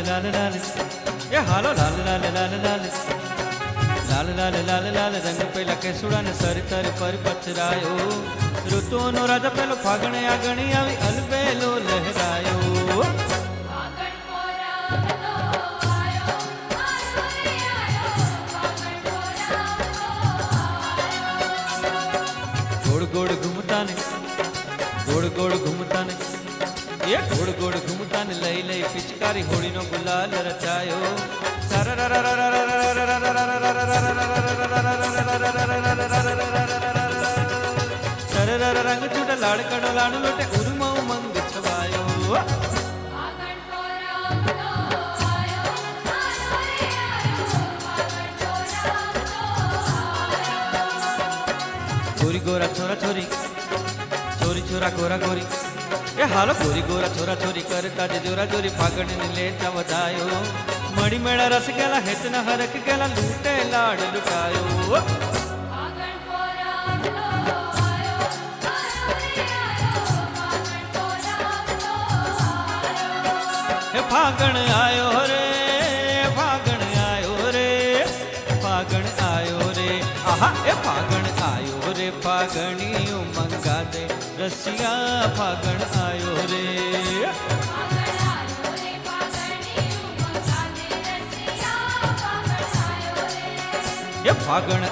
लाल लाल ए हालो लाल लाल लाल लाल लाल लाल लाल लाल रंग पेला केसुड़ा ने सरितर पर पथरायो ऋतुओनो राजा पेलो फागणे आगणी आवी अलबेलो लहरायो गोड़ गोड़ घूमता ने गोड़ गोड़ घूमता ने ये गोड़ गोड़ घूमता ने लई लई पिचकारी होड़ी नो गुलाल रचायो सरर रंग छूटा लाड़ कड़ो लाड़ लोटे उर्मा उमंग छवायो गोरी गोरा छोरा छोरी छोरी छोरा गोरा गोरी ए हालो गोरी गोरा छोरा छोरी करता जे जोरा जोरी फागण ने लेता वधायो मड़ी मेड़ा रस गेला हेतना हरक गेला लूटे लाड लुटायो हे फागण आयो रे फागण आयो रे फागण आयो रे आहा ए फागण आयो रे फागणियों मंगा दे रसिया फागण आयो रे ये फागण